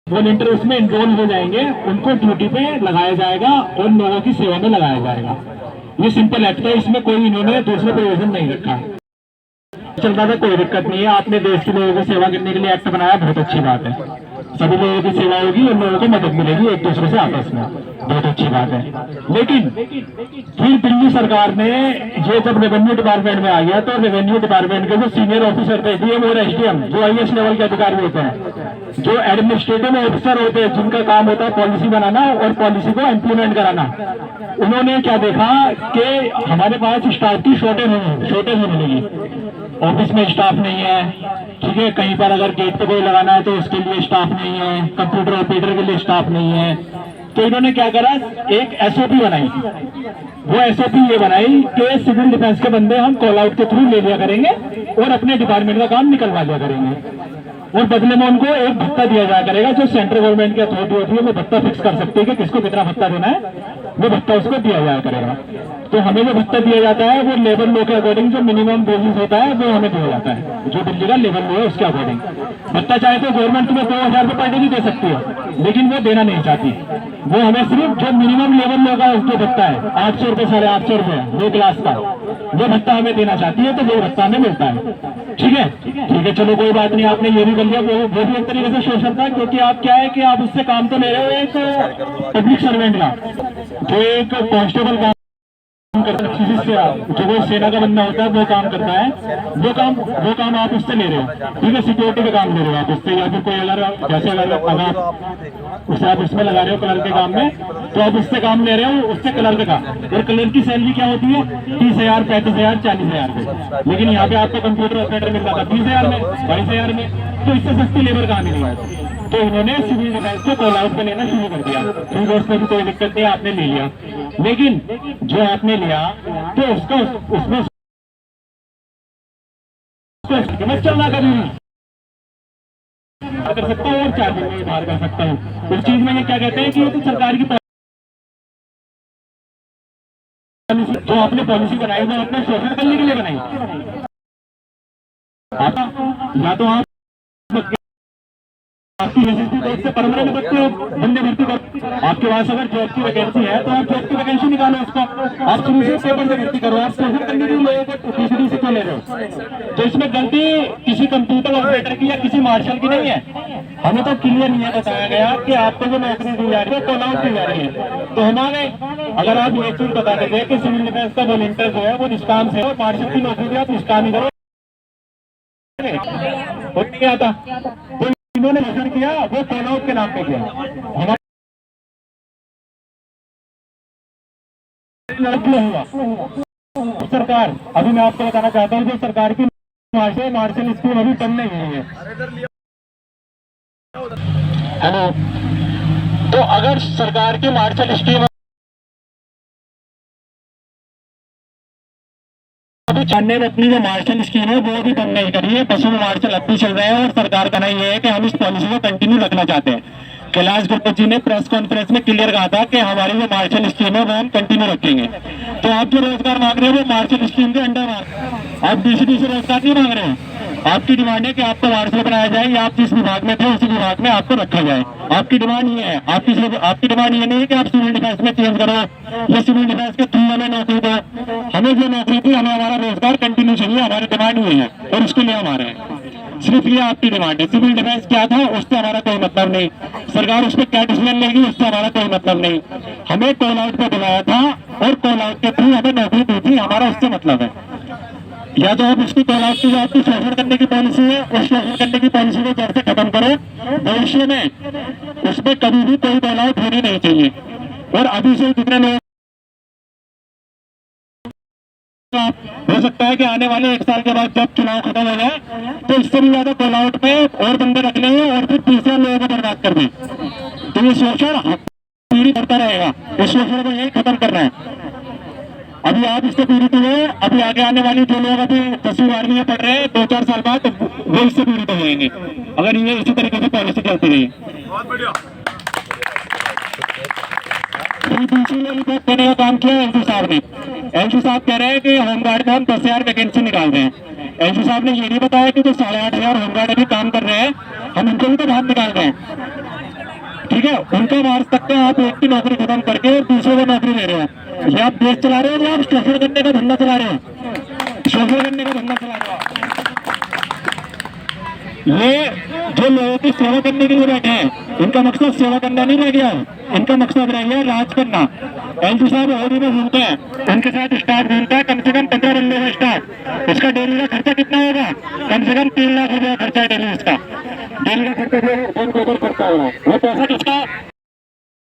Volunteer उसमें enrol हो जाएंगे, उनको ड्यूटी पे लगाया जाएगा और लोगों की सेवा में लगाया जाएगा। ये सिंपल एक्ट है, इसमें कोई इन्होंने दूसरे प्रोविजन नहीं रखा। चल रहा था, कोई दिक्कत नहीं है। आपने देश के लोगों की सेवा करने के लिए एक्ट बनाया, बहुत अच्छी बात है। सभी लोगों की सेवा होगी, उन लोगों को मदद मिलेगी एक दूसरे से आपस में, बहुत अच्छी बात है। लेकिन फिर दिल्ली सरकार ने ये जब रेवेन्यू डिपार्टमेंट में आ गया तो रेवेन्यू डिपार्टमेंट के जो सीनियर ऑफिसर थे, डीएम और एसडीएम, जो आईएएस लेवल के अधिकारी होते हैं, जो एडमिनिस्ट्रेटिव ऑफिसर होते हैं, जिनका काम होता है पॉलिसी बनाना और पॉलिसी को इम्प्लीमेंट कराना, उन्होंने क्या देखा कि हमारे पास स्टाफ की शॉर्टेज होने लगी। ऑफिस में स्टाफ नहीं है, ठीक है, कहीं पर अगर गेट पे कोई लगाना है तो उसके लिए स्टाफ नहीं है, कंप्यूटर ऑपरेटर के लिए स्टाफ नहीं है। तो इन्होंने क्या करा, एक एसओपी बनाई। वो एसओपी ये बनाई कि सिविल डिफेंस के बंदे हम कॉल आउट के थ्रू ले लिया करेंगे और अपने डिपार्टमेंट का काम निकलवा लिया करेंगे, और बदले में उनको एक भत्ता दिया जाया करेगा। जो सेंट्रल गवर्नमेंट की अथॉरिटी होती है वो भत्ता फिक्स कर सकती है कि किसको कितना भत्ता देना है, वो भत्ता उसको दिया जाया करेगा। तो हमें जो भत्ता दिया जाता है वो लेबर लॉ के अकॉर्डिंग जो मिनिमम बेसिस होता है वो हमें दिया जाता है, जो दिल्ली का लेबर लॉ है उसके अकॉर्डिंग। भत्ता चाहे तो गवर्नमेंट तुम्हें 2000 रुपये पर डे भी दे सकती है, लेकिन वो देना नहीं चाहती। वो हमें सिर्फ जो मिनिमम लेबर लॉ का जो भत्ता है 800 रुपये 850 रुपये 2 क्लास का, वो भत्ता हमें देना चाहती है, तो वो भत्ता हमें मिलता है। ठीक है, चलो कोई बात नहीं, आपने ये भी कर लिया, वो भी एक तरीके से शोषण था, क्योंकि आप क्या है कि आप उससे काम तो ले रहे हो एक पब्लिक सर्वेंट का, जो एक कांस्टेबल काम करता है, जो वो सेना का बंदा होता है वो काम करता है, वो काम आप उससे ले रहे हो। ठीक है, सिक्योरिटी का काम ले रहे हो आप उससे, या फिर कोई अगर जैसे अगर उसे आप उसमें लगा रहे हो क्लर्क के काम में, तो आप उससे काम ले रहे हो, उससे क्लर्क का। और क्लर्क की सैलरी क्या होती है, 30,000, 35,000, 40,000 में। लेकिन यहाँ पे आपको कंप्यूटर ऑपरेटर मिल रहा था 20,000 में, 22,000 में, तो इससे सस्ती लेबर कहाँ मिली है। तो इन्होंने सिविल डिफेंस को कॉल आउट पे लेना शुरू कर दिया। ठीक है, उसमें भी कोई दिक्कत नहीं, आपने ले लिया। लेकिन जो आपने लिया तो उसका उसमें कीमत चलना कभी नहीं कर सकता हूँ, और 4 दिन में बाहर कर सकता हूँ। उस चीज में ये क्या कहते हैं कि ये तो सरकार की पॉलिसी, जो आपने पॉलिसी बनाई वो अपने शोषण करने के लिए बनाई। या तो आप आपकी परमानेंट बंदे भर्ती करो, आपके पास अगर जॉब की वैकेंसी है तो आप जॉब की वैकेंसी निकालो, उसको आप शुरू से पेपर से भर्ती करो। आप शोषण करने के लिए लोगों को तीसरी से क्यों ले रहे हो। तो इसमें गलती किसी कंप्यूटर ऑपरेटर की या किसी मार्शल की नहीं है। हमें तो क्लियर नहीं है बताया गया कि आपको जो नौकरी दी जा रही है कॉल आउट दी जा रही है। तो हमारे अगर आप ये चीज बता देते कि सिविल डिफेंस का वॉलंटियर जो है वो निष्काम से, और मार्शल की नौकरी भी आप निष्काम ही करो, नहीं आता। तो इन्होंने शोषण किया, वो कॉल आउट के नाम पे किया। हमारा सरकार, अभी मैं आपको बताना चाहता हूँ, जो सरकार की मार्शल स्कीम अभी बंद नहीं हुई है। हेलो, तो अगर सरकार की मार्शल स्कीम अभी छानने में अपनी जो मार्शल स्कीम है वो भी बंद नहीं करी है, पशु मार्शल अब भी चल रहे हैं। और सरकार का नहीं है कि हम इस पॉलिसी को कंटिन्यू रखना चाहते हैं। कैलाश गणपत जी ने प्रेस कॉन्फ्रेंस में क्लियर कहा था कि हमारी जो मार्शल स्कीम है वो हम कंटिन्यू रखेंगे। तो आप जो रोजगार मांग रहे हो वो मार्शल स्कीम के अंडर मांग रहे हो, आप दूसरे रोजगार नहीं मांग रहे हो। आपकी डिमांड है कि आपको मार्शल बनाया जाए, या आप जिस विभाग में थे उसी विभाग में आपको रखा जाए। आपकी डिमांड ये है, आपकी डिमांड ये नहीं है कि आप सिविल डिफेंस में चेंज करो या सिविल डिफेंस के थ्रू हमें नौकरी दो। हमें जो नौकरी थी, हमें हमारा रोजगार कंटिन्यू चाहिए, हमारी डिमांड ये है और उसके लिए हम आ रहे हैं। सिर्फ ये आपकी डिमांड है। सिविल डिफेंस क्या था उससे हमारा कोई मतलब नहीं, सरकार उस पर क्या डिसीजन लेगी उससे हमारा कोई मतलब नहीं। हमें कॉल आउट पे बुलाया था और कॉल आउट के थ्रू हमें नौकरी दी थी, हमारा उससे मतलब है। या तो आप उसकी कॉल आउट की जो आपकी शोषण करने की पॉलिसी है, उस शोषण करने की पॉलिसी को जड़ से खत्म करो। भविष्य में उसमें कभी भी कोई कॉल आउट होनी नहीं चाहिए। और अभी से जितने लोग हो सकता है कि आने वाले 1 साल के बाद जब चुनाव खत्म हो जाए तो इससे भी ज्यादा कॉल आउट पे और बंदे रख लेंगे और फिर तीसरे लोगों को बर्बाद कर दें। तो ये शोषण पीढ़ी बढ़ता रहेगा, इस शोषण को यही खत्म करना है। अभी आप इससे पीड़ित हुए, अभी आगे आने वाली जो लोग अभी 10वीं 12वीं में पढ़ रहे हैं 2-4 साल बाद वो इससे पीड़ित हो जाएंगे, अगर ये इसी तरीके से पॉलिसी चलती रही। बहुत बढ़िया। रिपोर्ट देने का काम किया एलजी साहब ने। एलजी साहब कह रहे हैं कि होमगार्ड में हम 10,000 वैकेंसी निकाल रहे हैं। एलजी साहब ने ये नहीं बताया कि जो 8,500 होमगार्ड अभी काम कर रहे हैं हम उनको भी तो बाहर निकाल रहे हैं। ठीक है, उनका मार सकते हैं आप, एक की नौकरी खत्म करके और दूसरे को नौकरी दे रहे हो। ये आप देश चला रहे हो या आप शोषण करने का धंधा चला रहे हो? शोषण करने का धंधा चला रहे हो। ये जो लोगों की सेवा करने के लिए बैठे हैं, इनका मकसद सेवा करना नहीं रह गया, इनका मकसद रह गया राज करना। एलजी साहब होली में घूमते हैं, उनके साथ स्टाफ घूमता है, कम से कम 15 बंदे का स्टाफ। इसका डेली का खर्चा कितना होगा? कम से कम 3 लाख रुपया खर्चा है डेली इसका। डेली का खर्चा जो खर्चा होगा वो पैसा किसका?